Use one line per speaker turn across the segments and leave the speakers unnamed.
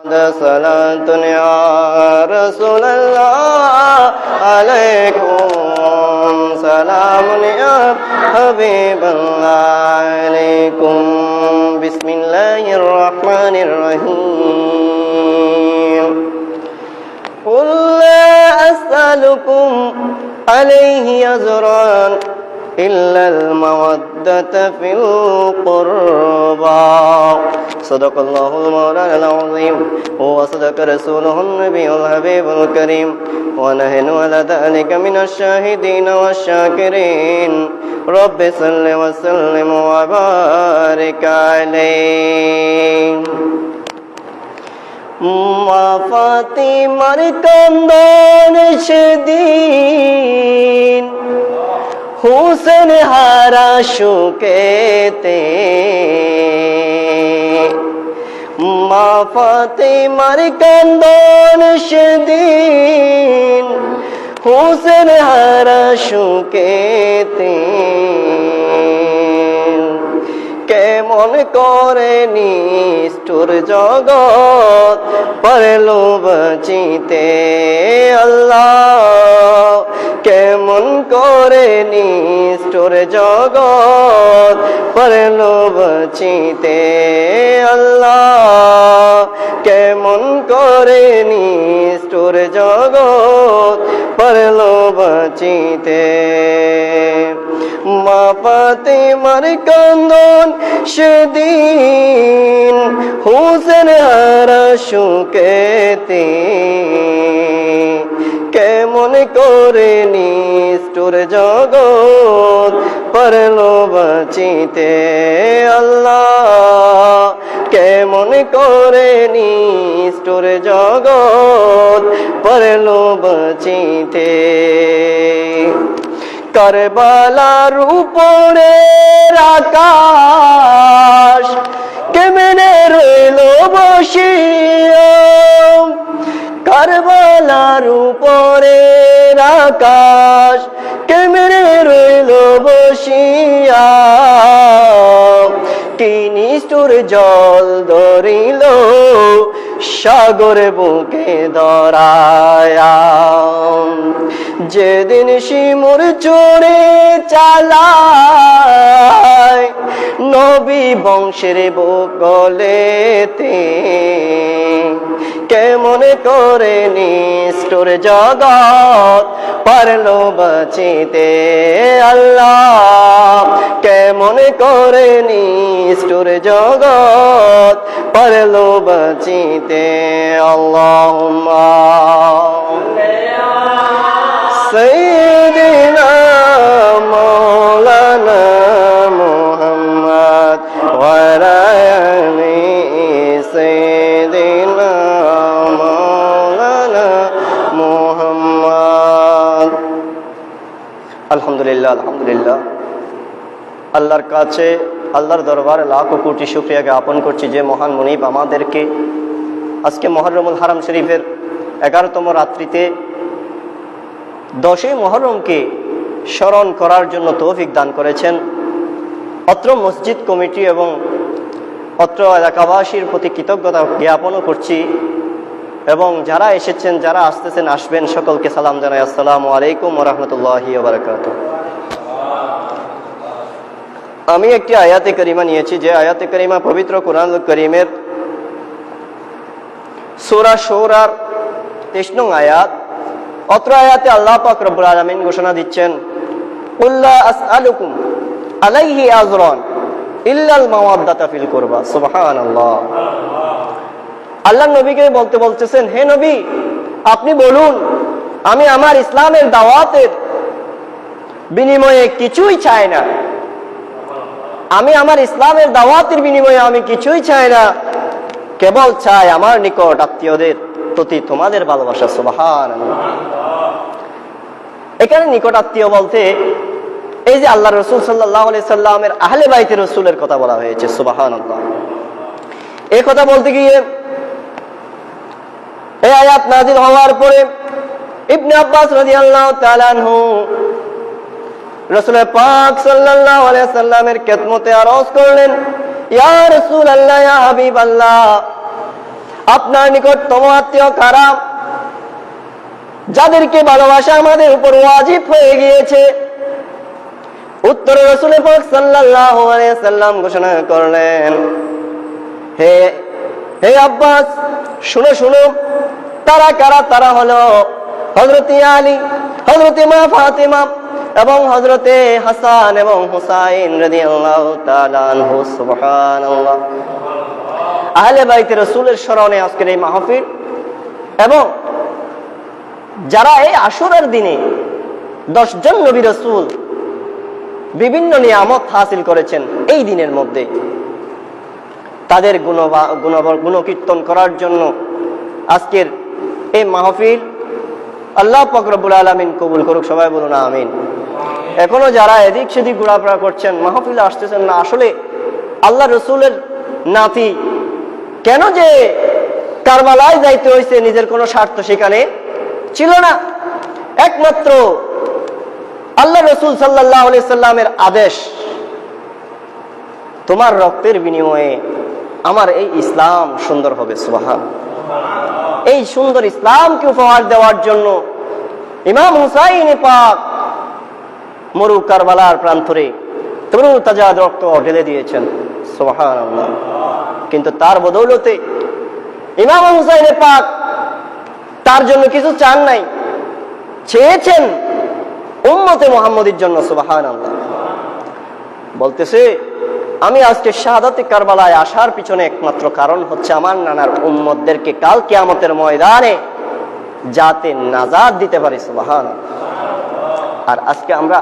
صلاة يا رسول الله عليكم سلام يا حبيب الله عليكم بسم الله الرحمن الرحيم قل لا أسألكم عليه أجرا إلا المودة في القربى صدق الله المولانا العظيم وصدق رسوله النبي الحبيب الكريم ونحن على ذلك من الشاهدين والشاكرين رب صل وسلم وبارك عليه মা ফাতিমার কান্দন সেদিন হুসেন হারা শোকেতে মা ফাতিমার কান্দন সেদিন হুসেন হারা শোকেতে কেমন করে নিষ্ঠুর জগৎ পারলো বাঁচিতে আল্লাহ কেমন করে নিষ্ঠুর জগৎ পারলো বাঁচিতে আল্লাহ কেমন করে নিষ্ঠুর জগৎ পারলো বাঁচিতে মা ফাতিমার কান্দন সেদিন হুসেন হারা শোকেতে কেমন করে নিষ্ঠুর জগৎ পারলো বাঁচিতে আল্লাহ কেমন করে নিষ্ঠুর জগৎ পারলো বাঁচিতে কারবালার উপরে আকাশ কেমনে রইল বসিয়া কারবালার উপরে আকাশ কেমনে রইল বসিয়া কি নিষ্ঠুর জল ধরিল সাগর বুকে ধরায়া যেদিন শিমুর চোরে চালায় নবী বংশের বগলেতে কেমন করে নিষ্ঠুর জগৎ পারলো বাঁচিতে আল্লাহ কেমন করে নিষ্ঠুর জগৎ পারলো বাঁচিতে আল্লাহুম্মা সাইয়্যিদিনা মাওলানা মুহাম্মদ ওয়া আলা আলি সাইয়্যিদিনা মাওলানা মুহাম্মদ আলহামদুলিল্লাহ আলহামদুলিল্লাহ আল্লাহর কাছে আল্লাহর দরবারে লাখো কোটি শুকরিয়া জ্ঞাপন করছি যে মহান মুনিব আমাদেরকে আজকে মুহররমুল হারাম শরীফের 11তম রাত্রিতে 10ই মুহররমকে স্মরণ করার জন্য তৌফিক দান করেছেন। অত্র মসজিদ কমিটি এবং অত্র এলাকাবাসীর প্রতি কৃতজ্ঞতা জ্ঞাপনও করছি এবং যারা এসেছেন যারা আসতেছেন আসবেন সকলকে সালাম জানাই। আসসালামু আলাইকুম ওয়া রাহমাতুল্লাহি ওয়া বারাকাতুহু। আমি একটি আয়াতে কারিমা নিয়েছি যে আয়াতে কারিমা পবিত্র কোরআনুল কারীমের সূরা শূরার 23 নং আয়াত। অত্র আয়াতে আল্লাহ পাক রব্বুল আলামিন ঘোষণা দিচ্ছেন কুল লা আসআলুকুম আলাইহি আজরান ইল্লাল মাওয়াদ্দাতা ফিল কুরবা। সুবহানাল্লাহ। আল্লাহ নবীকে বলতেছেন, হে নবী আপনি বলুন আমি আমার ইসলামের দাওয়াতের বিনিময়ে কিছুই চাই না, আমি আমার ইসলামের দাওয়াতের বিনিময়ে আমি কিছুই চাই না, কেবল চাই আমার নিকট আত্মীয়দের প্রতি তোমাদের ভালোবাসা। সুবহানাল্লাহ। এখানে নিকট আত্মীয় বলতে এই যে আল্লাহ রাসূল সাল্লাল্লাহু আলাইহি সাল্লামের আহলে বাইতে রাসূলের কথা বলা হয়েছে। সুবহানাল্লাহ। এই কথা বলতে গিয়ে এই আয়াত নাযিল হওয়ার পরে ইবনে আব্বাস রাদিয়াল্লাহু তাআলা আনহু রাসূল পাক সাল্লাল্লাহু আলাইহি সাল্লামের খেদমতে আরজ করলেন, ইয়া রাসূলুল্লাহ ইয়া হাবিবাল্লাহ আপনার নিকটতম আত্মীয় কারা, যাদেরকে ভালোবাসা আমাদের উপর ওয়াজিব হয়ে গিয়েছে? উত্তরে রাসূল পাক সাল্লাল্লাহু আলাইহি সাল্লাম ঘোষণা করলেন, হে হে আব্বাস, শুনো শুনো, তারা কারা? তারা হলো হযরতে আলী, হযরতে মা ফাতিমা এবং হযরতে হাসান এবং হুসাইন রাদিয়াল্লাহু তাআলা আনহু। সুবহানাল্লাহ। আহলে বাইতে রাসূলের স্মরণে আজকের এই মাহফিল, এবং যারা এই আশুরার দিনে 10 জন নবী রাসূল বিভিন্ন নিয়ামত হাসিল করেছেন এই দিনের মধ্যে, তাদের গুণকীর্তন করার জন্য আজকের এই মাহফিল আল্লাহ পাক রব্বুল আলামিন কবুল করুক। সবাই বলুন আমিন। এখনো যারা এদিক সেদিক ঘোরাফেরা করছেন, মাহফিলে আসতেছেন না, আসলে আল্লাহ রসুলের নাতি, কেন যে কারবালায় যাইতে হয়েছে, নিজের কোনো স্বার্থ সেখানে ছিল না, একমাত্র আল্লাহ রসুল সাল্লাল্লাহু আলাইহি সাল্লামের আদেশ, তোমার রক্তের বিনিময়ে আমার এই ইসলাম সুন্দর হবে। সুবহান। এই সুন্দর ইসলামকে উপহার দেওয়ার জন্য ইমাম হুসাইন পাক মরু কারবালার প্রান্তরে তরু তাজা রক্ত ঢেলে দিয়েছেন। সুবহানাল্লাহ। কিন্তু তার বদৌলতে ইমাম হুসাইন পাক তার জন্য কিছু চান নাই, চেয়েছেন উম্মতে মুহাম্মদের জন্য। সুবহানাল্লাহ। বলতেছে, আমি আজকে শাহাদাতে কারবালায় আসার পিছনে একমাত্র কারণ হচ্ছে আমার নানার উম্মতদেরকে কাল কিয়ামতের ময়দানে যাতে নাজাত দিতে পারি। সুবহানাল্লাহ। আর আজকে আমরা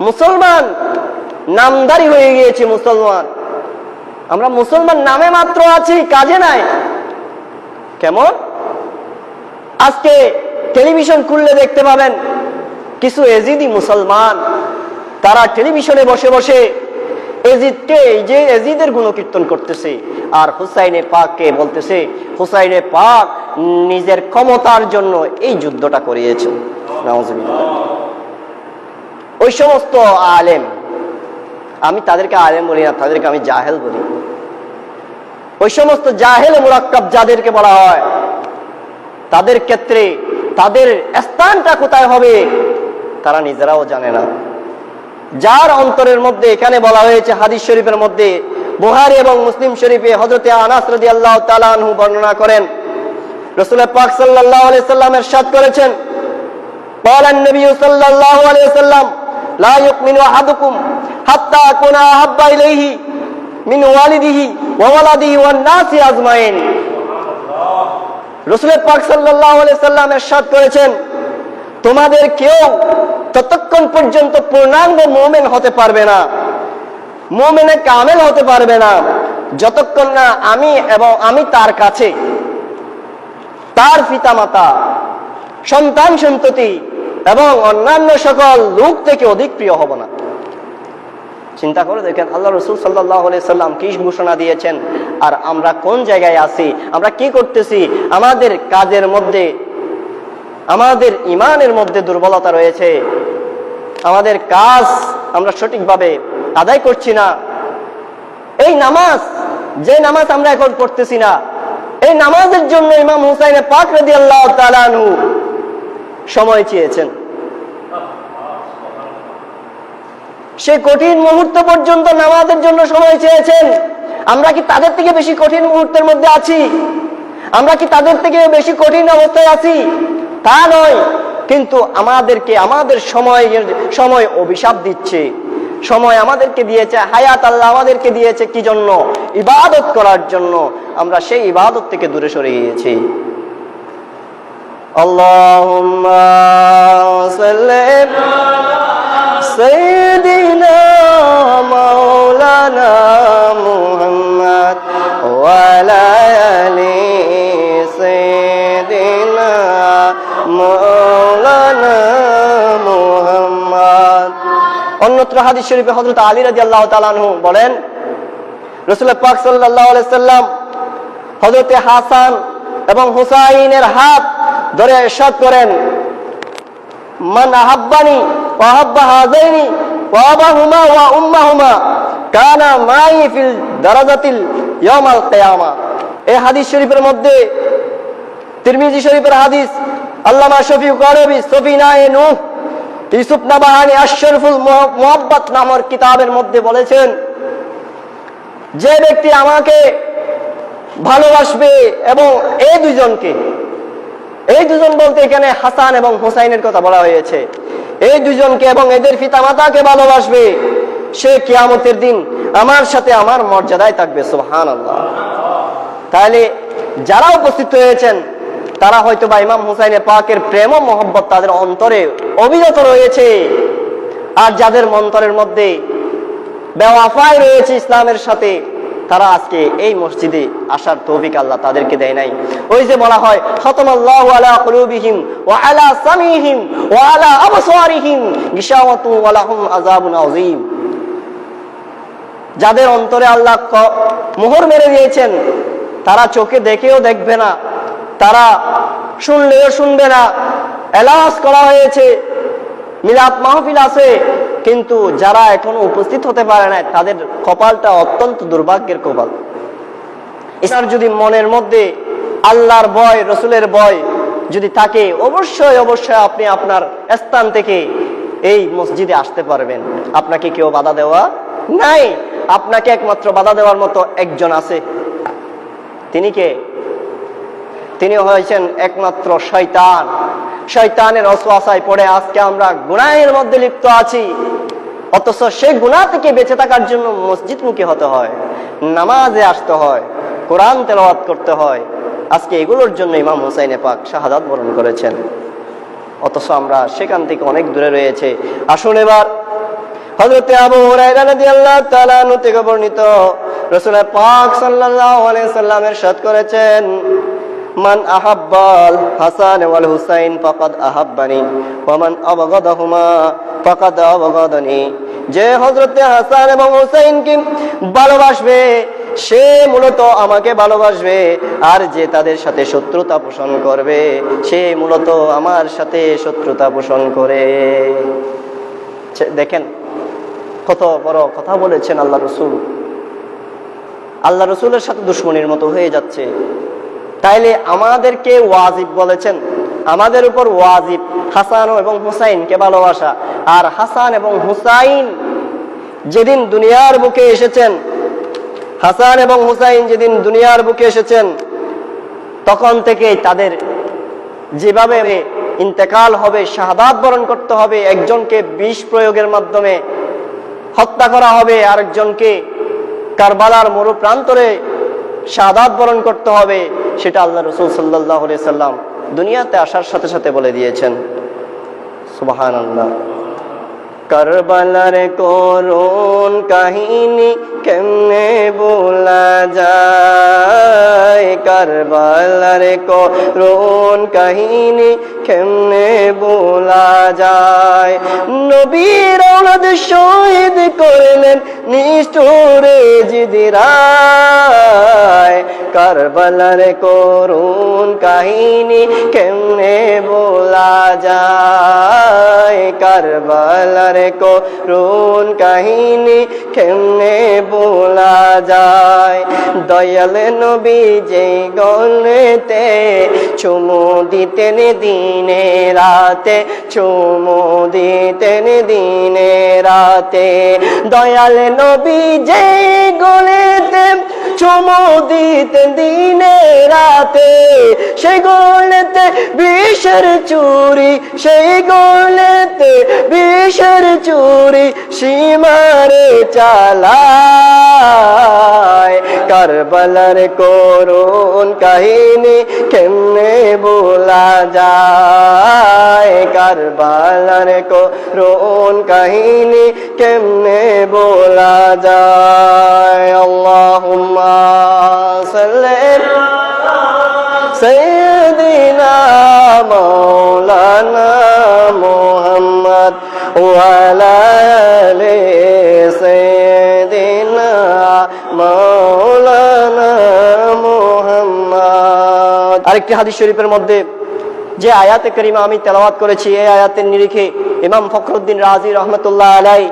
মুসলমান, নামদারি হয়ে গিয়েছি মুসলমান, আমরা মুসলমান নামে মাত্র আছি, কাজে নাই। কেমন? আজকে টেলিভিশন খুললে দেখতে পাবেন কিছু এজিদি মুসলমান, তারা টেলিভিশনে বসে বসে এজিদকে, এই যে এজিদের গুণকীর্তন করতেছে, আর হুসাইনে পাককে বলতেছে হুসাইনে পাক নিজের ক্ষমতার জন্য এই যুদ্ধটা করিয়েছেন। নাউজুবিল্লাহ। ওই সমস্ত আলেম, আমি তাদেরকে আলেম বলি না, তাদেরকে আমি জাহেল বলি। ওই সমস্ত জাহেল মুরাক্কাব যাদেরকে বলা হয়, তাদের ক্ষেত্রে তাদের স্থানটা কোথায় হবে তারা নিজেরাও জানে না। যার অন্তরের মধ্যে, এখানে বলা হয়েছে হাদিস শরীফের মধ্যে, বুখারী এবং মুসলিম শরীফে হযরতে আনাস রাদিয়াল্লাহু তাআলা আনহু বর্ণনা করেন, রাসূল পাক সাল্লাল্লাহু আলাইহি সাল্লাম ইরশাদ করেছেন, ক্বালা নবী সাল্লাল্লাহু আলাইহি সাল্লাম, লা ইউমিনু আহাদুকুম হাত্তা আকুনা আহাব্বা ইলাইহি মিন ওয়ালিদিহি ওয়া ওয়ালাদিহি ওয়ান নাসি আজমাইন। রাসূল পাক সাল্লাল্লাহু আলাইহি সাল্লাম ইরশাদ করেছেন, তোমাদের কেউ ততক্ষণ পর্যন্ত পূর্ণাঙ্গ মুমিন হতে পারবে না, মুমিনে কামেল হতে পারবে না, যতক্ষণ না আমি তার কাছে তার পিতামাতা, সন্তান সন্ততি এবং অন্যান্য সকল লোক থেকে অধিক প্রিয় হব না। চিন্তা করে দেখেন, আল্লাহ রাসূল সাল্লাল্লাহু আলাইহি সাল্লাম কি ঘোষণা দিয়েছেন, আর আমরা কোন জায়গায় আছি, আমরা কি করতেছি। আমাদের কাজের মধ্যে, আমাদের ঈমানের মধ্যে দুর্বলতা রয়েছে, আমাদের কাজ আমরা সঠিকভাবে আদায় করছি না। এই নামাজ, যে নামাজ আমরা এখন পড়তেছি না, এই নামাজের জন্য ইমাম হুসাইন পাক রাদিয়াল্লাহু তাআলা আনহু সময় চেয়েছেন। সে কঠিন মুহূর্ত পর্যন্ত নামাজের জন্য সময় চেয়েছেন। আমরা কি তাদের থেকে বেশি কঠিন মুহূর্তের মধ্যে আছি? আমরা কি তাদের থেকে বেশি কঠিন অবস্থায় আছি? তা নয়, কিন্তু আমাদেরকে আমাদের সময় অভিশাপ দিচ্ছে। সময় আমাদেরকে দিয়েছে, হায়াত আল্লাহ আমাদেরকে দিয়েছে কি জন্য? ইবাদত করার জন্য। আমরা সেই ইবাদত থেকে দূরে সরে গিয়েছি। আল্লাহুম্মা সাল্লি সাইয়্যিদিনা মাওলানা মুহাম্মদ ওয়া আলা আলি সাইয়্যিদিনা মাওলানা মুহাম্মদ। অন্যত্র হাদিস শরীফে হযরত আলী রাদিয়াল্লাহু তাআলা আনহু বলেন, রাসূল পাক সাল্লাল্লাহু আলাইহি সাল্লাম হযরত হাসান এবং হুসাইনের হাত ধরে ইরশাদ করেন, মান আহাব্বানি ওয়া আহাব্বা হাযাইনি ওয়া আবাহুমা ওয়া উম্মাহুমা কানা মাই ফিল দারাজাতিল ইয়াউমাল কিয়ামা। এই হাদিস শরীফের মধ্যে, তিরমিজি শরীফের হাদিস, আল্লামা শফিউল করবী সফিনায়ে নূহ ইউসুফ নাবাহানী আশরাফুল মুহাব্বত নামের কিতাবের মধ্যে বলেছেন, যে ব্যক্তি আমাকে ভালোবাসবে, এবং এই দুজনকে, এই দুজন বলতে এখানে হাসান এবং হুসাইনের কথা বলা হয়েছে, এই দুজনকে এবং এদের পিতামাতাকে ভালোবাসবে, সে কিয়ামতের দিন আমার সাথে আমার মর্যাদায় থাকবে। সুবহানাল্লাহ। তাহলে যারা উপস্থিত হয়েছেন তারা হয়তো বা ইমাম হুসাইনের পাকের প্রেম ও মহব্বত তাদের অন্তরে অভিজাত রয়েছে, আর যাদের অন্তরের মধ্যে বেওয়াফাই রয়েছে ইসলামের সাথে, তারা আজকে এই মসজিদে আসার তৌফিক আল্লাহ তাদেরকে দেয় নাই। ওই যে বলা হয়, খতমাল্লাহু আলা কুলুবিহিম ওয়া আলা সামিহিম ওয়া আলা আবসারিহিম গিশাওয়াতু ওয়া লাহুম আযাবুন আযীম। যাদের অন্তরে আল্লাহ মোহর মেরে দিয়েছেন, তারা চোখে দেখেও দেখবে না, তারা শুনলেও শুনবে না। এলাচ করা হয়েছে, মিলাদ মাহফিল আছে, কিন্তু যারা এখনো উপস্থিত হতে পারে না, তাদের কপালটা অত্যন্ত দুর্ভাগ্যের কপাল। এটার যদি মনের মধ্যে আল্লাহর ভয়, রসুলের ভয় যদি থাকে, অবশ্যই অবশ্যই আপনি আপনার স্থান থেকে এই মসজিদে আসতে পারবেন। আপনাকে কেউ বাধা দেওয়া নাই। আপনাকে একমাত্র বাধা দেওয়ার মতো একজন আছে। তিনি কে? তিনি হয়েছেন একমাত্র শয়তান। শয়তানের ওয়াসওয়াসায় পড়ে আজকে আমরা গুনাহের মধ্যে লিপ্ত আছি, অথচ সেই গুনাহ থেকে বেঁচে থাকার জন্য মসজিদমুখী হতে হয়, নামাজে আসতে হয়, কোরআন তেলাওয়াত করতে হয়। আজকে এগুলোর জন্য ইমাম হুসাইনে পাক শাহাদাত বরণ করেছেন, অথচ আমরা সেখান থেকে অনেক দূরে রয়েছে। আসুন এবার হযরত আবু হুরায়রা রাদিয়াল্লাহু তাআলা আনহু থেকে বর্ণিত, রাসূল পাক সাল্লাল্লাহু আলাইহি সাল্লাম ইরশাদ করেছেন, মান আহাব্বাল হাসান ওয়াল হুসাইন ফাকাদ আহাব্বানি ওয়া মান আবগাদাহুমা ফাকাদ আবগাদানি। যে হযরত হাসান এবং হুসাইনকে ভালোবাসবে, সে মূলত আমাকে ভালোবাসবে, আর যে তাদের সাথে শত্রুতা পোষণ করবে, সে মূলত আমার সাথে শত্রুতা পোষণ করে। দেখেন কত বড় কথা বলেছেন আল্লাহ রসুল। আল্লাহ রসুলের সাথে দুশমনির মতো হয়ে যাচ্ছে। তাইলে আমাদেরকে ওয়াজিব বলেছেন, আমাদের উপর ওয়াজিব হাসান এবং হুসাইনকে ভালোবাসা। আর হাসান এবং হুসাইন যেদিন দুনিয়ার বুকে এসেছেন, হাসান এবং হুসাইন যেদিন দুনিয়ার বুকে এসেছেন, তখন থেকে তাদের যেভাবে ইন্তেকাল হবে, শাহাদাত বরণ করতে হবে, একজনকে বিষ প্রয়োগের মাধ্যমে হত্যা করা হবে, আরেকজনকে কারবালার মরু প্রান্তরে শাহাদাত বরণ করতে হবে, সেটা আল্লাহ রাসূল সাল্লাল্লাহু আলাইহি সাল্লাম দুনিয়াতে আসার সাথে সাথে বলে দিয়েছেন। সুবহানাল্লাহ। কারবালার করুণ কাহিনী কেমনে ভোলা যায়, কারবালার করুণ কাহিনী কেমনে ভোলা যায়। নবীর আওলাদ শহীদ করলেন নিষ্ঠুরে জিদিরায়, কারবালার করুণ কাহিনী কেমনে ভোলা যায়, কারবালার করুণ কাহিনী কেমনে ভোলা যায়। দয়াল নবী যে গলেতে চুমু দিতেন দিনে রাতে, চুমু দিতেন দিনে রাতে। দয়াল নবী যে গলেতে চুমু দিতেন দিনে রাতে, সেই গলেতে বিষের চুরি, সেই গলেতে বিষের চুরি সীমারে চালায়। কারবালার করুণ কাহিনী কেমনে ভোলা যায়, কারবালার করুণ কাহিনী কেমনে ভোলা যায়। আল্লাহুম্মা সাল্লি সাইয়্যিদিনা মাওলানা মুহাম্মদ ওয়া আলা আলি সাইয়্যিদিনা মাওলানা মুহাম্মদ। আরেকটি হাদিস শরীফের মধ্যে যে আয়াতে কারিমা আমি তেলাওয়াত করেছি, এই আয়াতের নিরিখে ইমাম ফখরুদ্দিন রাজি রহমতুল্লাহ আলাইহি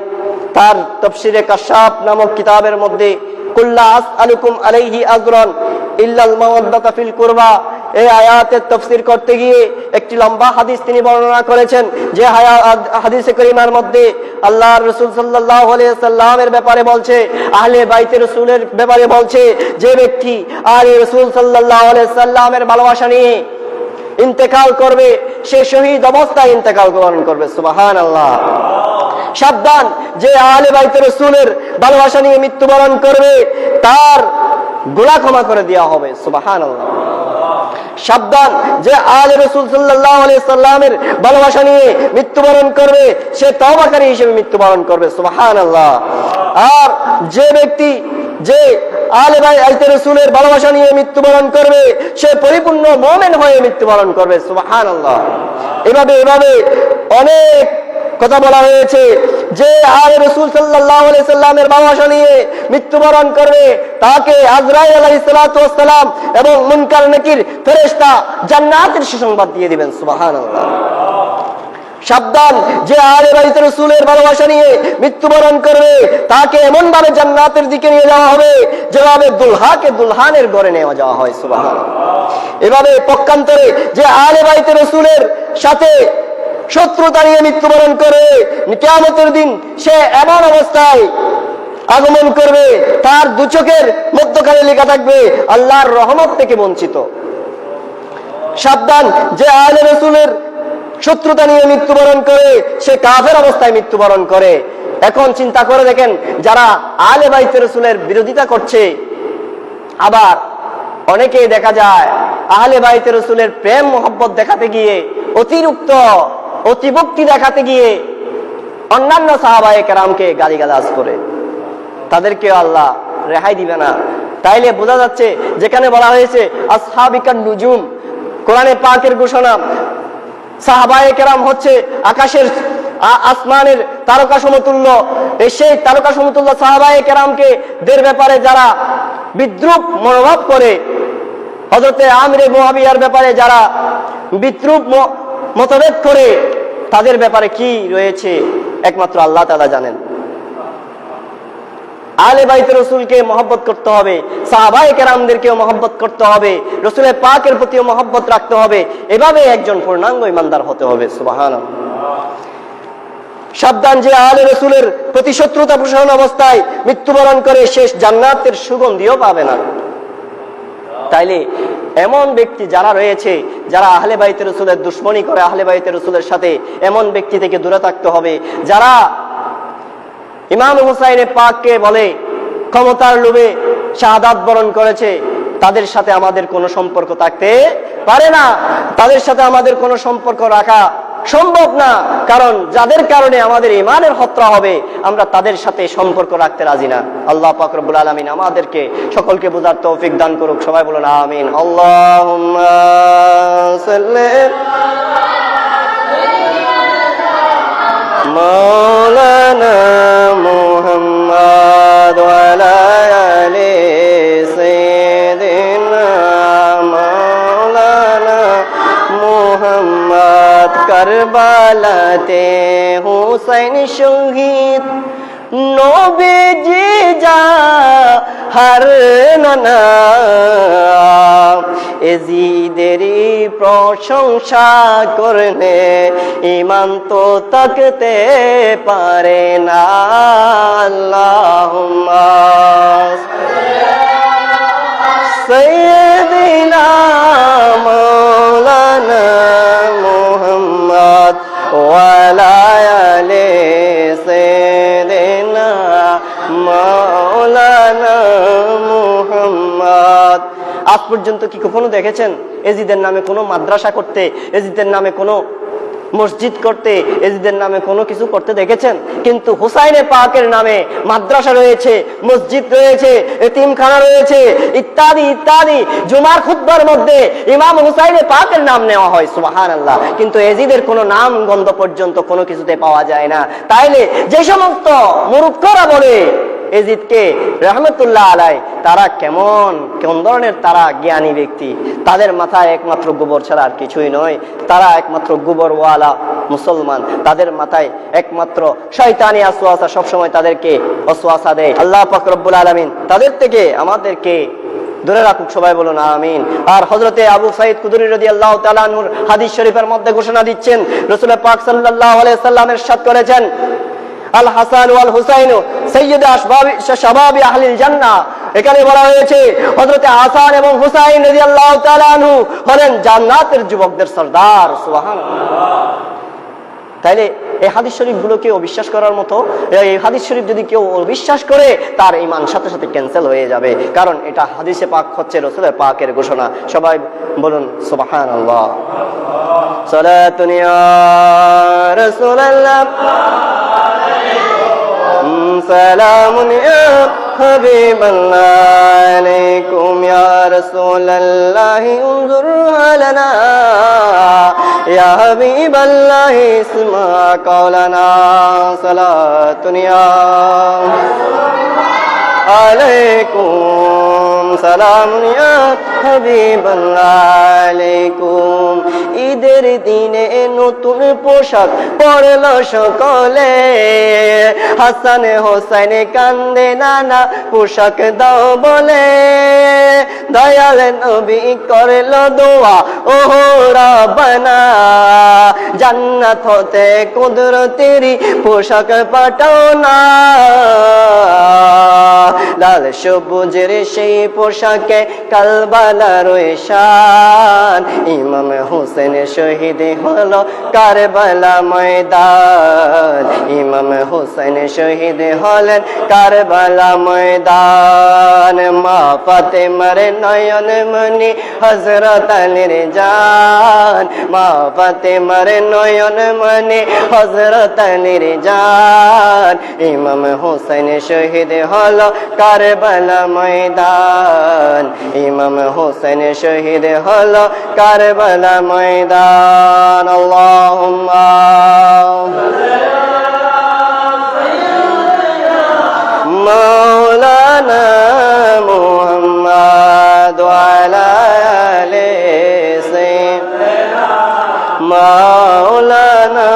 তার তাফসিরে কাশাফ নামক কিতাবের মধ্যে কুল্লা আসআলুকুম আলাইহি আজরান, ইল্লাল মাওয়াদ্দাতা ফিল কুরবা। এই আয়াতের তাফসীর করতে গিয়ে একটি লম্বা হাদিস তিনি বর্ণনা করেছেন, যে হাদিসে কারিমার মধ্যে আল্লাহর রাসূল সাল্লাল্লাহু আলাইহি ওয়াসাল্লামের ব্যাপারে বলছে, আহলে বাইতে রাসূলের ব্যাপারে বলছে, যে ব্যক্তি আহলে রাসূল সাল্লাল্লাহু আলাইহি ওয়াসাল্লামের ভালোবাসা নিয়ে ইন্তেকাল করবে, সে শহীদ অবস্থায় ইন্তেকাল গ্রহণ করবে। সুবহানাল্লাহ। সাবধান, যে আহলে বাইতে রাসূলের ভালোবাসা নিয়ে মৃত্যুবরণ করবে, তার গুনাহ ক্ষমা করে দেওয়া হবে। সুবহানাল্লাহ। সাবধান, যে আহলে রাসূল সাল্লাল্লাহু আলাইহি সাল্লামের ভালোবাসা নিয়ে মৃত্যুবরণ করবে, সে তওবাকারী হিসেবে মৃত্যুবরণ করবে। সুবহানাল্লাহ। আর যে ব্যক্তি যে আহলে বাইতে রাসূলের ভালোবাসা নিয়ে মৃত্যুবরণ করবে, সে পরিপূর্ণ মুমিন হয়ে মৃত্যুবরণ করবে। সুবহানাল্লাহ। এভাবে অনেক কথা বলা হয়েছে, যে আহলে রাসূল সাল্লাল্লাহু আলাইহি সাল্লামের ভালোবাসা নিয়ে মৃত্যুবরণ করবে, তাকে আজরাইল আলাইহিস সালাতু ওয়াস সালাম এবং মুনকার নাকির ফেরেশতা জান্নাতের সুসংবাদ দিয়ে দিবেন। সুবহানাল্লাহ। সাবধান, যে আহলে বাইতে রাসূলের ভালোবাসা নিয়ে মৃত্যুবরণ করবে, তাকে এমন ভাবে জান্নাতের দিকে নিয়ে যাওয়া হবে যেভাবে দুলহাকে দুলহানের ঘরে নিয়ে যাওয়া হয়। সুবহানাল্লাহ। এভাবে পক্ষান্তরে যে আহলে বাইতে রাসূলের সাথে শত্রুতা নিয়ে মৃত্যুবরণ করে, কিয়ামতের দিন সে এমন অবস্থায় আগমন করবে, তার দু চোখের মধ্যখানে লেখা থাকবে আল্লাহর রহমত থেকে বঞ্চিত। সাবধান, যে আহলে রাসূলের শত্রুতা নিয়ে মৃত্যুবরণ করে, সে কাফের অবস্থায় মৃত্যুবরণ করে। এখন চিন্তা করে দেখেন, যারা আহলে বাইতে রাসূলের বিরোধিতা করছে, আবার অনেকেই দেখা যায় আহলে বাইতে রাসূলের প্রেম মোহব্বত দেখাতে গিয়ে, অতিভক্তি দেখাতে গিয়ে অন্যান্য সাহাবায়ে কেরামকে গালিগালাজ করে, তাদেরকে আল্লাহ রেহাই দিবে না। তাইলে বোঝা যাচ্ছে, যেখানে বলা হয়েছে আসহাবিকান নুজুম, কোরআনে পাকের ঘোষণা, সাহাবায়ে কেরাম হচ্ছে আকাশের আসমানের তারকা সমতুল্য। সেই তারকা সমতুল্য সাহাবায়ে কেরামকে দের ব্যাপারে যারা বিদ্রূপ মনোভাব করে, হযরতে আমির মুআবিয়ার ব্যাপারে যারা বিদ্রূপ মতভেদ করে, তাদের ব্যাপারে কি রয়েছে একমাত্র আল্লাহ তাআলা জানেন। আহলে বাইতে রাসূলকে মহব্বত করতে হবে, সাহাবায়ে কেরামদেরকেও মহব্বত করতে হবে, রাসূলের পাকের প্রতিও মহব্বত রাখতে হবে। এভাবে একজন পূর্ণাঙ্গ ঈমানদার হতে হবে। সুবহানাল্লাহ। সাবধান, যে আহলে রাসূলের প্রতি শত্রুতা পোষণ অবস্থায় মৃত্যুবরণ করে, শেষ জান্নাতের সুগন্ধিও পাবে না। তাইলে এমন ব্যক্তি যারা রয়েছে, যারা আহলে বাইতে রাসূলের দুশমনী করে, আহলে বাইতে রাসূলের সাথে, এমন ব্যক্তি থেকে দূরে থাকতে হবে। যারা ইমাম হুসাইনে পাককে বলে ক্ষমতার লোভে শাহাদাত বরণ করেছে, তাদের সাথে আমাদের কোনো সম্পর্ক থাকতে পারে না, তাদের সাথে আমাদের কোনো সম্পর্ক রাখা সম্ভব না। কারণ যাদের কারণে আমাদের ঈমানের হত্যা হবে, আমরা তাদের সাথে সম্পর্ক রাখতে রাজি না। আল্লাহ পাক রব্বুল আলামিন আমাদেরকে সকলকে বোঝার তৌফিক দান করুক। সবাই বলুন আমিন। আল্লাহুম্মা সাল্লি মাওলানা মুহাম্মাদ ওয়া আলা আলি সাইয়্যিদিনা মাওলানা মুহাম্মাদ। কারবালাতে হুসাইন শহীদ নবীজি জাহার নানা, এজিদেরই প্রশংসা করলে ঈমান তো থাকতে পারে না। আল্লাহুম্মা সাইয়্যিদিনা মাওলানা মুহাম্মদ ওয়া আলা আলি সাইয়্যিদিনা মাওলানা মুহাম্মদ। আজ পর্যন্ত কি কখনো দেখেছেন এজিদের নামে কোনো মাদ্রাসা করতে, এজিদের নামে কোনো মসজিদ করতে, এজিদের নামে কোনো কিছু করতে দেখেছেন? কিন্তু হুসাইনে পাকের নামে মাদ্রাসা রয়েছে, মসজিদ রয়েছে, এতিমখানা রয়েছে, ইত্যাদি ইত্যাদি। জুমার খুতবার মধ্যে ইমাম হুসাইনে পাকের নাম নেওয়া হয়। সুবহানাল্লাহ। কিন্তু এজিদের কোনো নাম গন্ধ পর্যন্ত কোনো কিছুতে পাওয়া যায় না। তাইলে যে সমস্ত মুরুক্করা বলে এজিদকে রহমতুল্লাহ আলাই, তারা কোন ধরনের তারা জ্ঞানী ব্যক্তি? তাদের মাথায় একমাত্র গোবর ছাড়া আর কিছুই নয়। তারা একমাত্র গোবরওয়ালা মুসলমান। তাদের মাথায় একমাত্র শয়তানি ওয়াসওয়াসা সবসময় তাদেরকে ওয়াসওয়াসা দেয়। আল্লাহ পাক রব্বুল আলামিন তাদের থেকে আমাদেরকে ধরে রাখুক, সবাই বলুন আমিন। আর হযরতে আবু সাঈদ খুদরি রাদিয়াল্লাহু তাআলা আনহুর হাদিস শরীফের মধ্যে ঘোষণা দিচ্ছেন, রাসূল পাক সাল্লাল্লাহু আলাইহি সাল্লাম ইরশাদ করেছেন, আল হাসান ওয়াল হুসাইন সাইয়্যিদু শাবাবি আহলিল জান্নাহ। এখানে বলা হয়েছে হযরতে হাসান এবং হুসাইন রাদিয়াল্লাহু তাআলা আনহু হলেন জান্নাতের যুবকদের সরদার। সুবহানাল্লাহ। তাইলে এই হাদিস শরীফ গুলোকে অবিশ্বাস করার মতো, এই হাদিস শরীফ যদি কেউ অবিশ্বাস করে তার ঈমান সাথে সাথে ক্যান্সেল হয়ে যাবে, কারণ এটা হাদিসে পাক হচ্ছে রাসূলের পাকের ঘোষণা। সবাই বলুন সুবহানাল্লাহ। সালাতুন ইয়া রাসূলুল্লাহ, সালামুন ইয়া হাবিবাল্লাহ, আলাইকুম ইয়া রাসূলুল্লাহ, উনজুর আলানা ইয়া হাবিবাল্লাহ, ইসমা কাওলানা, সালাতুন ইয়া আলাইকুম, সালামুন ইয়া হাবিবাল্লাহ, আলাইকুম। ঈদের দিনে নতুন পোশাক পরল সকলে, হাসান হোসেন কান্দে নানা পোশাক দাও বলে, দয়াল নবী করলো দোয়া ও রাব্বানা, জান্নাত হতে কুদরতেরি পোশাক পাঠাও না। লাল সবুজের সেই পোশাকে কারবালার শান, ইমাম হোসেন শহীদ হলো কারবালা ময়দান, ইমাম হোসেন শহীদ হলেন কারবালা ময়দান। মা ফাতেমার নয়ন মনি হযরত আলীর জান, মা ফাতেমার নয়ন মনি হযরত আলীর জান, ইমাম হোসেন শহীদ হলো কারবালা ময়দান, ইমাম হোসেন শহীদ হলো কারবালা ময়দান। আল্লাহুম্মা মাওলানা মুহাম্মদ ওয়া আলা আলি সাইয়্যিদিনা মাওলানা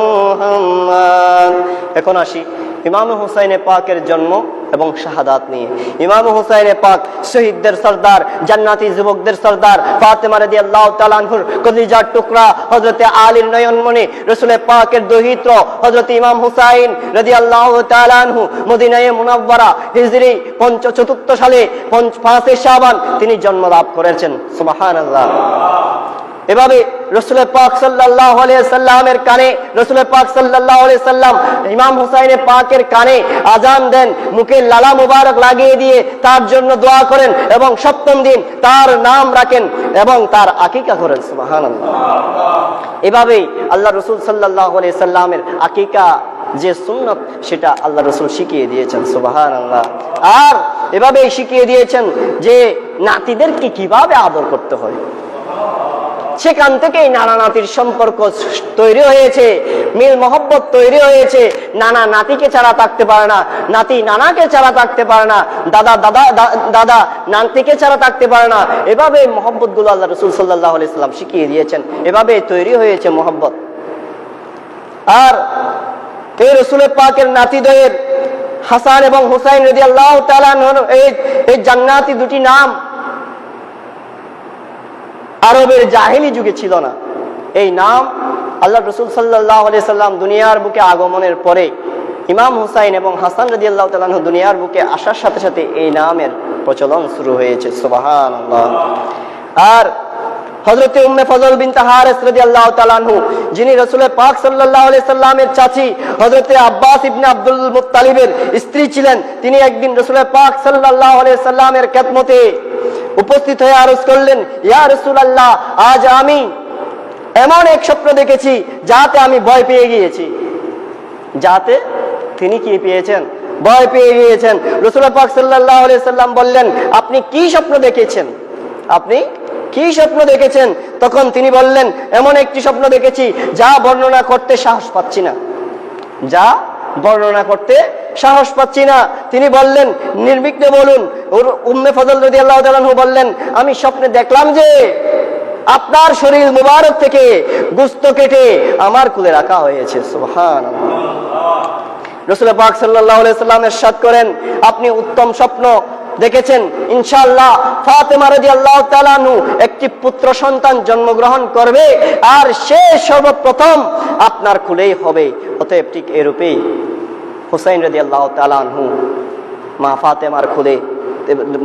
মুহাম্মদ। এখন আসি ইমাম হুসাইন পাকের জন্ম এবং শাহাদাত নিয়ে। ইমাম হুসাইন পাক শহীদদের সরদার, জান্নাতি যুবকদের সরদার, ফাতেমা রাদিয়াল্লাহু তাআলা আনহুর কলিজার টুকরা, হযরতে আলীর নয়নমণি, রাসূল পাকের দৌহিত্র হযরত ইমাম হুসাইন রাদিয়াল্লাহু তাআলা আনহু মদিনায়ে মুনাওয়ারা হিজরি 4 সালে 5 শাবান তিনি জন্মলাভ করেছেন। সুবহানাল্লাহ। এভাবে রাসূল পাক সাল্লাল্লাহু আলাইহি সাল্লামের কানে, রাসূল পাক সাল্লাল্লাহু আলাইহি সাল্লাম ইমাম হুসাইন পাকের কানে আজান দেন, মুখে লালা মুবারক লাগিয়ে দিয়ে তার জন্য দোয়া করেন এবং 7ম দিন তার নাম রাখেন এবং তার আকিকা করেন। সুবহানাল্লাহ। এভাবেই আল্লাহ রাসূল সাল্লাল্লাহু আলাইহি সাল্লামের আকিকা যে সুন্নাত সেটা আল্লাহ রাসূল শিখিয়ে দিয়েছেন। সুবহানাল্লাহ। আর এভাবেই শিখিয়ে দিয়েছেন যে নাতিদেরকে কিভাবে আদর করতে হয়। সেখান থেকেই নানা নাতির সম্পর্ক তৈরি হয়েছে, মিল মহব্বত তৈরি হয়েছে। নানা নাতিকে ছাড়া থাকতে পারে না, নাতি নানাকে ছাড়া থাকতে পারে না, দাদা দাদা দাদা নাতিকে ছাড়া থাকতে পারে না। এভাবে মহব্বত গুলো আল্লাহ রাসূল সাল্লাল্লাহু আলাইহি সাল্লাম শিখিয়ে দিয়েছেন। এভাবে তৈরি হয়েছে মহব্বত। আর এই রাসূল পাকের নাতিদ্বয়ের হাসান এবং হুসাইন রাদিয়াল্লাহু তাআলা আনহুর এই জান্নাতি দুটি নাম আরবের জাহেলি যুগে ছিল না। এই নাম আল্লাহ রাসূল সাল্লাল্লাহু আলাইহি সাল্লাম দুনিয়ার বুকে আগমনের পরে ইমাম হুসাইন এবং হাসান রাদিয়াল্লাহু তাআলা আনহু দুনিয়ার বুকে আসার সাথে সাথে এই নামের প্রচলন শুরু হয়েছে। সুবহানাল্লাহ। আর হযরতে উম্মে ফজল বিনত হারিস রাদিয়াল্লাহু তাআলা আনহু, যিনি রাসূল পাক সাল্লাল্লাহু আলাইহি সাল্লামের চাচী হযরতে আব্বাস ইবনে আব্দুল মুত্তালিবের স্ত্রী ছিলেন, তিনি একদিন রাসূল পাক সাল্লাল্লাহু আলাইহি সাল্লামের খেদমতে উপস্থিত হয়ে আরজ করলেন, ইয়া রাসূলুল্লাহ, আজ আমি এমন এক স্বপ্ন দেখেছি যাতে আমি ভয় পেয়ে গিয়েছি। যাতে তিনি কি পেয়েছেন? ভয় পেয়ে গিয়েছেন। রাসূল পাক সাল্লাল্লাহু আলাইহি সাল্লাম বললেন, আপনি কি স্বপ্ন দেখেছেন? আপনি কি স্বপ্ন দেখেছেন? তখন তিনি বললেন, এমন একটি স্বপ্ন দেখেছি যা বর্ণনা করতে সাহস পাচ্ছি না, যা বর্ণনা করতে সাহস পাচ্ছি না। তিনি বললেন, নির্বিঘ্নে বলুন। উম্মে ফজল রাদিয়াল্লাহু তাআলা আনহু বললেন, আমি স্বপ্নে দেখলাম যে আপনার শরীর মুবারক থেকে গোশত কেটে আমার কুলে রাখা হয়েছে। সুবহানাল্লাহ। রাসূল পাক সাল্লাল্লাহু আলাইহি সাল্লাম ইরশাদ করেন, আপনি উত্তম স্বপ্ন দেখেছেন ইনশাআল্লাহ ফাতেমা রাদিয়াল্লাহু তাআলা আনহু একটি পুত্র সন্তান জন্মগ্রহণ করবে, আর সে সর্বপ্রথম আপনার কুলেই হবে। অতএব ঠিক এরূপেই হুসাইন রাদিয়াল্লাহু তাআলা আনহু মা ফাতেমার কুলে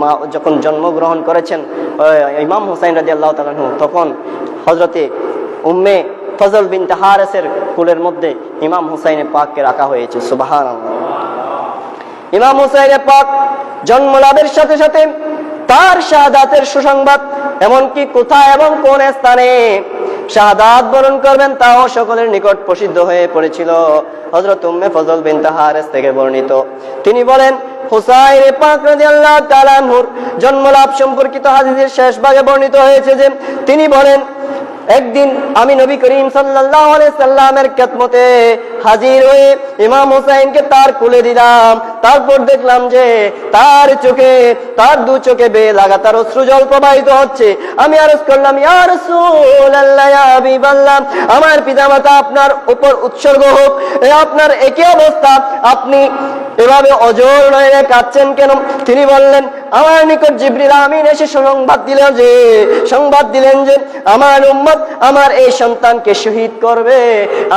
মা যখন জন্মগ্রহণ করেছেন ইমাম হুসাইন রাদিয়াল্লাহু তাআলা আনহু, তখন হযরতে উম্মে ফজল বিনতে হারেসের কুলের মধ্যে ইমাম হুসাইনে পাককে রাখা হয়েছে। সুবহানাল্লাহ। ইমাম হুসাইনে পাক জন্ম লাভের সাথে সাথে তার শাহাদাতের সুসংবাদ, এমনকি কোথায় এবং কোন স্থানে শাহাদাত বরণ করবেন তাও সকলের নিকট প্রসিদ্ধ হয়ে পড়েছিল। হযরত উম্মে ফজল বিনতে হারেস থেকে বর্ণিত, তিনি বলেন হুসাইন পাক রাদিয়াল্লাহু তাআলা আনহুর জন্মলাভ সম্পর্কিত হাদিসের শেষ ভাগে বর্ণিত হয়েছে যে তিনি বলেন, একদিন আমি নবী করিম সাল্লাল্লাহু আলাইহি সাল্লামের খেদমতে হাজির হয়ে ইমাম হুসাইনকে তার কোলে দিলাম। তারপর দেখলাম যে তার দু চোখে লাগাতার অশ্রুজল প্রবাহিত হচ্ছে। আমি আরজ করলাম, ইয়া রাসূলুল্লাহ, ইয়া হাবিবাল্লাহ, আমার পিতামাতা আপনার উপর উৎসর্গ হোক, আপনার একই অবস্থা, আপনি এভাবে অজর নয়নে কাঁদছেন কেন? তিনি বললেন, আমার নিকট জিবরিল আমিন এসে সংবাদ দিলেন যে আমার উম্মত আমার এই সন্তানকে শহীদ করবে,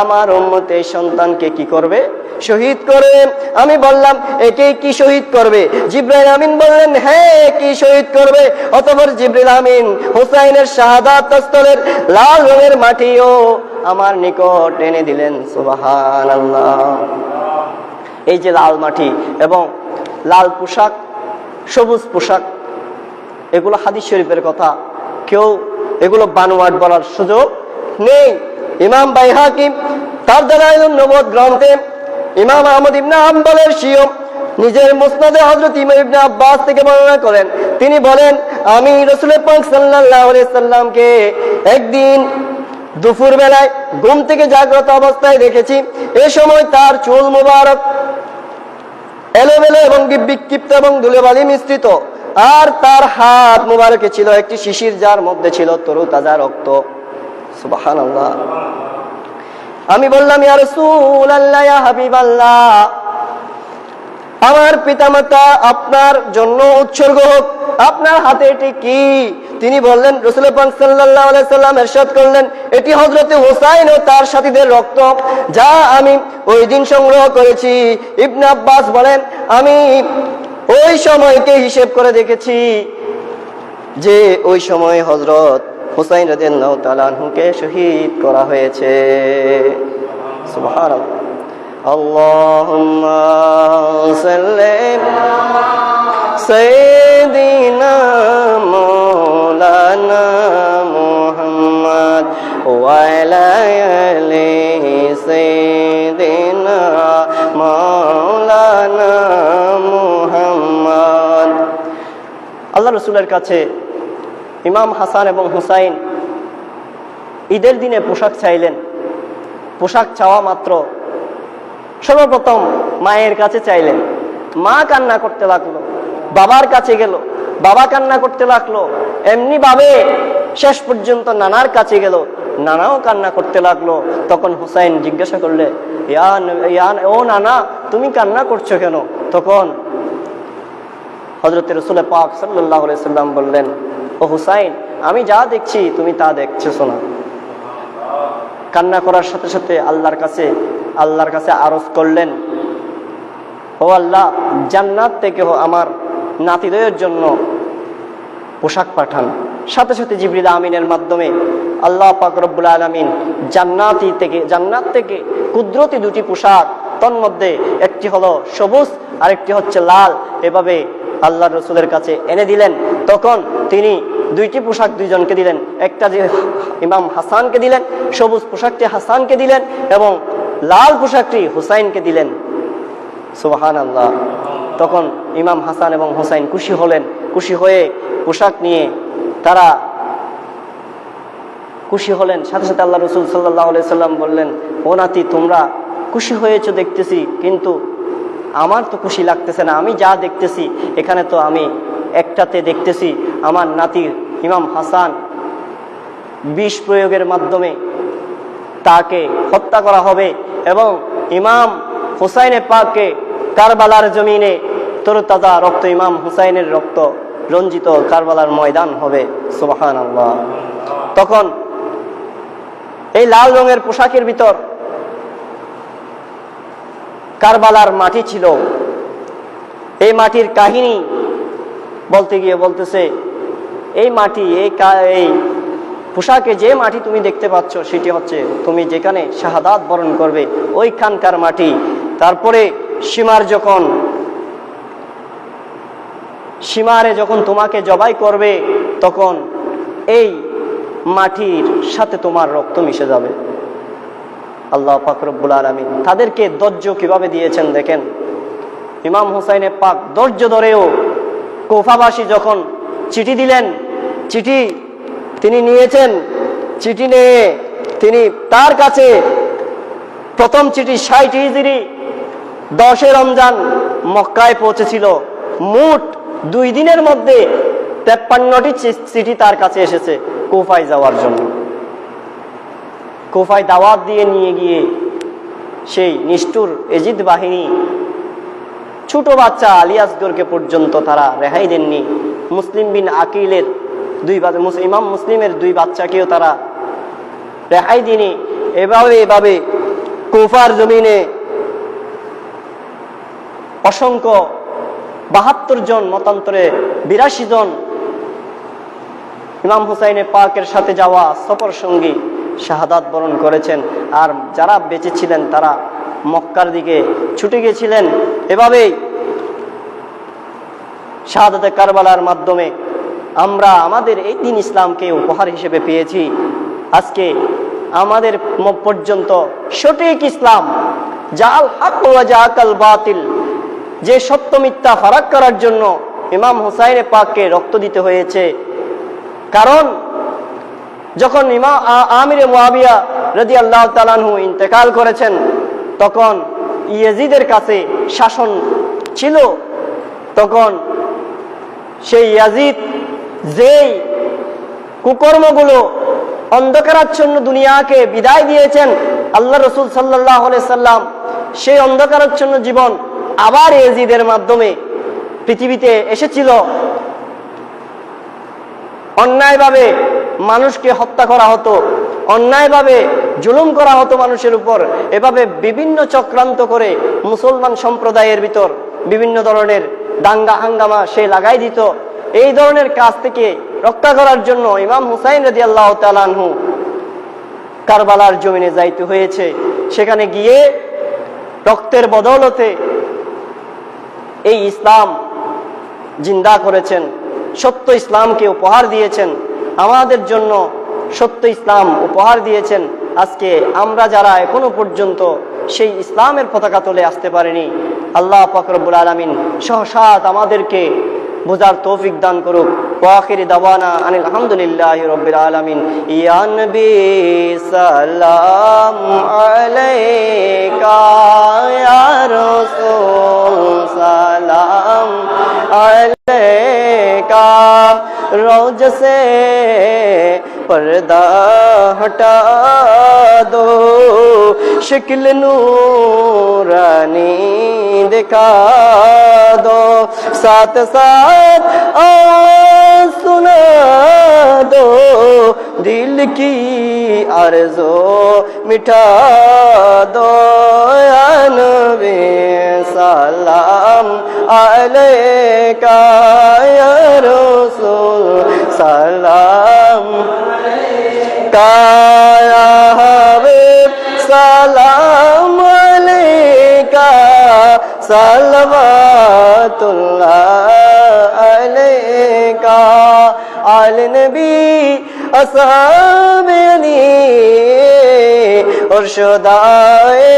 আমার উম্মত এই সন্তানকে কি করবে? শহীদ করবে। আমি বললাম, একে কি শহীদ করবে? জিবরাইল আমিন বললেন, হ্যাঁ, কি শহীদ করবে? অতঃপর জিবরিল আমিন হুসাইনের শাহাদাত স্থলের লাল রঙের মাটিও আমার নিকট এনে দিলেন। সুবহানাল্লাহ। এই যে লাল মাটি এবং লাল পোশাক, সবুজ পোশাক, এগুলো হাদিস শরীফের কথা, কেউ এগুলো বানোয়াট বলার সুযোগ নেই। ইমাম বাইহাকি তার দালাইলুন নবুওয়াত গ্রন্থে ইমাম আহমদ ইবনে হাম্বলের শিও নিজের মুসনাদে হযরত ইমাম ইবনে আব্বাস থেকে বর্ণনা করেন, তিনি বলেন, আমি রাসূল পাক সাল্লাল্লাহু আলাইহি সাল্লামকে একদিন দুপুর বেলায় ঘুম থেকে জাগ্রত অবস্থায় দেখেছি। এ সময় তার চুল মুবারক এলোমেলো এবং বিক্ষিপ্ত এবং ধুলোবালি মিশ্রিত, আর তার হাত মুবারকে ছিল একটি শিশির, যার মধ্যে ছিল তরুতাজা রক্ত। সুবহানাল্লাহ। আমি বললাম, ইয়া রাসূলুল্লাহ, ইয়া হাবিবাল্লাহ, আমার পিতামাতা আপনার জন্য উৎসর্গ হোক, আপনার হাতে এটি কি? তিনি বললেন, রাসূল পাক সাল্লাল্লাহু আলাইহি সাল্লাম ইরশাদ করলেন, এটি হযরত হুসাইন ও তার সাথীদের রক্ত, যা আমি ওই দিন সংগ্রহ করেছি। ইবনে আব্বাস বলেন, আমি ওই সময়কে হিসেব করে দেখেছি যে ওই সময় হযরত হুসাইন রাদিয়াল্লাহু তাআলা আনহুকে শহীদ করা হয়েছে। সুবহানাল্লাহ। আল্লাহুম্মা সাল্লি সাইয়্যিদিনা মাওলানা মুহাম্মদ ওয়া আলা আলি সাইয়্যিদিনা মাওলানা মুহাম্মদ। আল্লাহ রাসূলের কাছে ইমাম হাসান এবং হুসাইন ঈদের দিনে পোশাক চাইলেন। পোশাক চাওয়া মাত্র সর্বপ্রথম মায়ের কাছে চাইলেন। মা কান্না করতে লাগলো। বাবার কাছে গেল, বাবা কান্না করতে লাগলো। এমনি ভাবে শেষ পর্যন্ত নানার কাছে গেল, নানাও কান্না করতে লাগলো। তখন হুসাইন জিজ্ঞাসা করলে, ও নানা, তুমি কান্না করছো কেন? তখন হযরত রাসূল পাক সাল্লাল্লাহু আলাইহি সাল্লাম বললেন, ও হুসাইন, আমি যা দেখছি তুমি তা দেখছো না। কান্না করার সাথে সাথে আল্লাহর কাছে আরজ করলেন, ও আল্লাহ, জান্নাত থেকে আমার নাতিদের জন্য পোশাক পাঠান। সাথে সাথে জিবরিল আমিনের মাধ্যমে আল্লাহ পাক রব্বুল আলামিন জান্নাত থেকে কুদরতি দুটি পোশাক, তন্মধ্যে একটি হলো সবুজ আর একটি হচ্ছে লাল, এভাবে আল্লাহর রাসূলের কাছে এনে দিলেন। তখন তিনি দুইটি পোশাক দুইজনকে দিলেন। একটা যে ইমাম হাসানকে দিলেন, সবুজ পোশাকটি হাসানকে দিলেন এবং লাল পোশাকটি হুসাইনকে দিলেন। সুবহানাল্লাহ। তখন ইমাম হাসান এবং হুসাইন খুশি হলেন। খুশি হয়ে পোশাক নিয়ে তারা খুশি হলেন। সাথে সাথে আল্লাহ রাসূল সাল্লাল্লাহু আলাইহি সাল্লাম বললেন, ও নাতি, তোমরা খুশি হয়েছো দেখতেছি, কিন্তু আমার তো খুশি লাগতেছে না। আমি যা দেখতেছি এখানে তো আমি একটাতে দেখতেছি আমার নাতির ইমাম হাসান বিষ প্রয়োগের মাধ্যমে তাকে হত্যা করা হবে এবং ইমাম হুসাইনে পাককে কারবালার জমিনে তরতাজা রক্ত ইমাম হুসাইনের রক্ত রঞ্জিত কারবালার ময়দান হবে। সুবহানাল্লাহ। তখন এই লাল রঙের পোশাকের ভিতর কারবালার মাটি ছিল। এই মাটির কাহিনী বলতে গিয়ে বলতেছে, এই মাটি এই পোশাকে যে মাটি তুমি দেখতে পাচ্ছ সেটি হচ্ছে তুমি যেখানে শাহাদাত বরণ করবে ওইখানকার মাটি। তারপরে সীমারে যখন তোমাকে জবাই করবে তখন এই মাটির সাথে তোমার রক্ত মিশে যাবে। আল্লাহ পাক রব্বুল আলামিন তাদেরকে ধৈর্য কিভাবে দিয়েছেন দেখেন। ইমাম হুসাইনে পাক ধৈর্য ধরেও কুফাবাসী যখন চিঠি দিলেন, চিঠি তিনি নিয়েছেন, চিঠি নিয়ে তিনি তার কাছে প্রথম চিঠি ৬০ হিজরি ১০ রমজান মক্কায় পৌঁছেছিল। মোট ২ দিনের মধ্যে ৫৩টি চিঠি তার কাছে এসেছে কুফায় যাওয়ার জন্য। কুফায় দাওয়াত দিয়ে নিয়ে গিয়ে সেই নিষ্ঠুর এজিদ বাহিনী ছোট বাচ্চা আলী আসগরকে পর্যন্ত তারা রেহাই দেননি। মুসলিম বিন আকিলের ইমাম মুসলিমের ২ বাচ্চাকেও তারা রেহাই দেননি। এভাবে কুফার জমিনে অসংখ্য ৭২ জন মতান্তরে ৮২ জন ইমাম হুসাইনে পাকের সাথে যাওয়া সফর সঙ্গী শাহাদাত বরণ করেছেন। আর যারা বেঁচে ছিলেন তারা মক্কার দিকে ছুটে গিয়েছিলেন। এভাবেই শাহাদাতে কারবালার মাধ্যমে আমরা আমাদের এই দিন ইসলামকে উপহার হিসেবে পেয়েছি। আজকে আমাদের পর্যন্ত সঠিক ইসলাম জাল হক ওয়া জাকাল বাতিল, যে সত্য মিথ্যা ফারাক করার জন্য ইমাম হুসাইনে পাককে রক্ত দিতে হয়েছে। কারণ যখন আমিরে মুয়াবিয়া রাদিয়াল্লাহু তাআলা আনহু ইন্তেকাল করেছেন তখন ইয়াজিদের কাছে শাসন ছিল। তখন সেই ইয়াজিদ যেই কুকর্মগুলো অন্ধকারাচ্ছন্ন দুনিয়াকে বিদায় দিয়েছেন আল্লাহ রাসূল সাল্লাল্লাহু আলাইহি সাল্লাম, সেই অন্ধকারাচ্ছন্ন জীবন আবার ইয়াজিদের মাধ্যমে পৃথিবীতে এসেছিল। অন্যায়ভাবে মানুষকে হত্যা করা হতো, অন্যায়ভাবে জুলুম করা হতো মানুষের উপর। এভাবে বিভিন্ন চক্রান্ত করে মুসলমান সম্প্রদায়ের ভিতর বিভিন্ন ধরনের দাঙ্গা হাঙ্গামা সে লাগাই দিত। এই ধরনের কাজ থেকে রক্ষা করার জন্য ইমাম হুসাইন রাদিয়াল্লাহু তাআলা আনহু কারবালার জমিনে যাইতে হয়েছে। সেখানে গিয়ে রক্তের বদৌলতে এই ইসলাম জিন্দা করেছেন, সত্য ইসলামকে উপহার দিয়েছেন, আমাদের জন্য সত্য ইসলাম উপহার দিয়েছেন। আজকে আমরা যারা এখনো পর্যন্ত সেই ইসলামের পতাকা তুলে আসতে পারিনি, আল্লাহ পাক রব্বুল আলামিন সহসাত আমাদেরকে বুঝার তৌফিক দান করুক। ওয়া আখিরি দাওয়ানা আনিল হামদুলিল্লাহি রাব্বিল আলামিন। ইয়া নবী সালাম আলাইকা, ইয়া রাসূল সালাম আলাইকা, रोज से पर्दा हटा दो, शक्ल नूरानी दिखा दो, साथ साथ आवाज़ सुना दो, दिल की आरज़ू मिटा दो। या नबी सलाम अलैका, या रसूल सलाम अलैका, या हबीब सलाम अलैका, सलवातुल्लाह अलैका, आले नबी असहाबे अली और शुदाए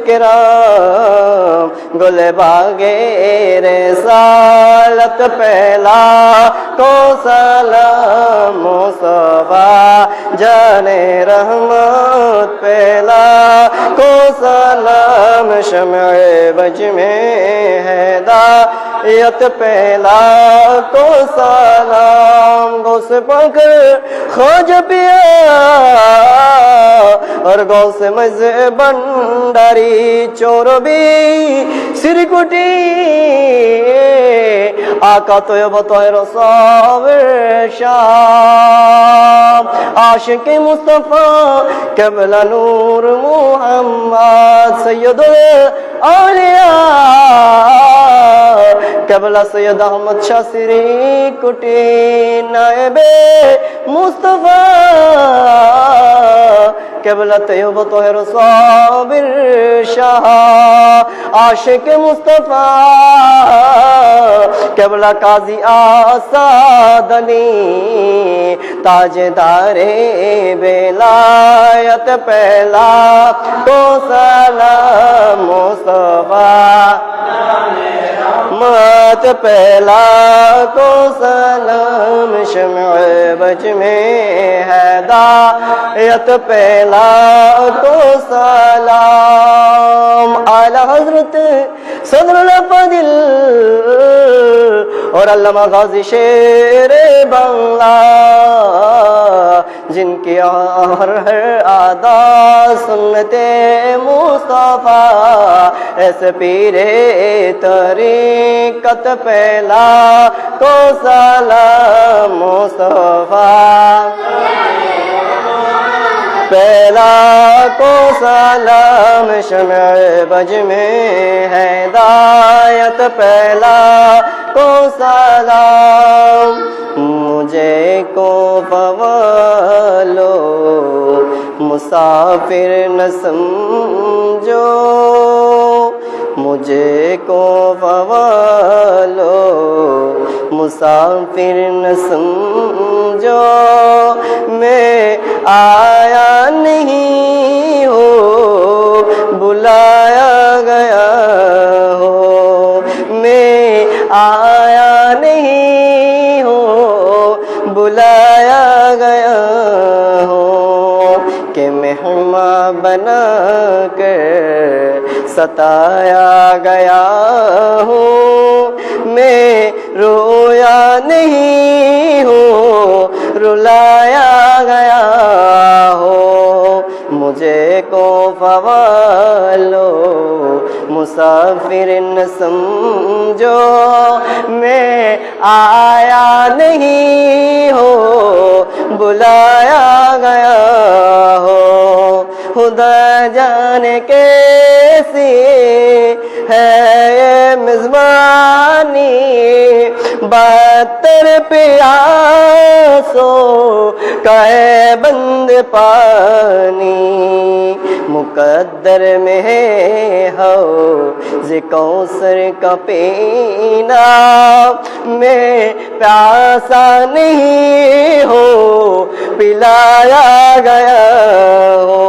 किराम, गुले बागे रिसालत पहला को सलाम मुस्तफा जाने रहमत पहला को सलाम, शम्ए बज में हिदायत पहला को सलाम, गौस पकड़ खोज पिया और गौस मज़े भंडारी चोरबी सिरकुटी आका तोयब तोहर साबिर शाह आशिक मुस्तफा क़िबला नूर मुहम्मद सैयदुल औलिया क़िबला सैयद अहमद शाह सिरकुटी नायबे मुस्तफा क़िबला तोयब तोहर साबिर शाह आशिक मुस्तफा क़िबला काजी आसाद अली ताजदारे बेलायत पहला तो सलाम मुस्तफा मत पहला को सलाम शम्अ बज में हैदायत पहला को सलाम आला हजरत सदरुल फदिल और अल्लामा गाजी शेर बंगला जिनकी हर आदा सुन्नते मुस्तफा ऐसे पीरे तरीकत पहला को सलाम मुस्तफा पहला को सलाम शम्अ बज में हैदायत पहला को सलाम मुझे को पवालो मुसाफिर न समझो मुझे को पवालो मुसाफिर न समझो मैं आया नहीं हो बुलाया गया हो मैं आया नहीं हो बुलाया गया हो कि मेहमान बना कर सताया गया हूँ मैं रोया नहीं हूँ रुलाया गया हो मुझे को फवालो मुसाफिर न समझो मैं आया नहीं हो बुलाया गया हो खुदा जाने कैसी है ये मेज़बानी बहत्तर प्यासों का है बंद पानी मुकद्दर में है हो ज़े कौसर का पीना मैं प्यासा नहीं हो पिलाया गया हो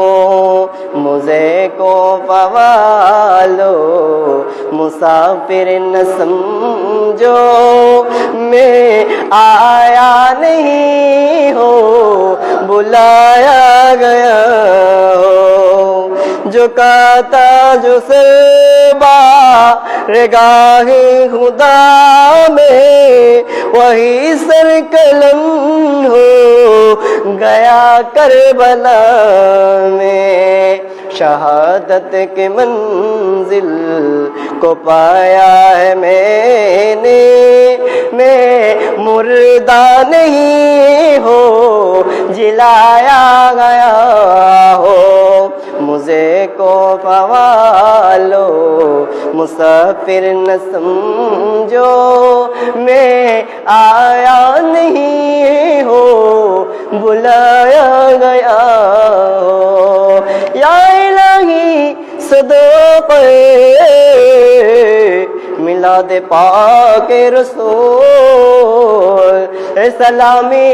मुझे को पवालो मुसाफिर न समझो मैं आया नहीं हो बुलाया गया हो जो कहता जो सरबा रेगाहे खुदा में वही सर कलम हो गया करबला में शहादत के मंजिल को पाया है मैंने मैं मुर्दा नहीं हो जिलाया गया हो मुझे को पवालो मुसाफिर न समझो मैं आया नहीं हो बुलाया गया हो या इलाही सदक़े मिलाद पाक रसूल सलामी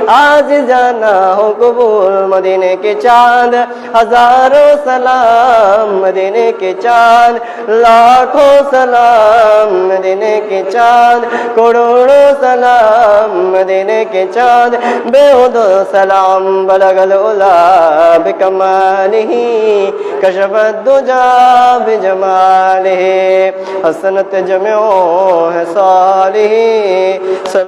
आज जाना हो कबूल मदीने के चांद हजारों सलाम मदीने के चांद लाखों सलाम मदीने के चांद करोड़ों सलाम मदीने के चांद बेहुदो सलाम बलगल उला बिकमालिही कशफत दुजा बिजमालिही हसनत जम्यो है सालिही।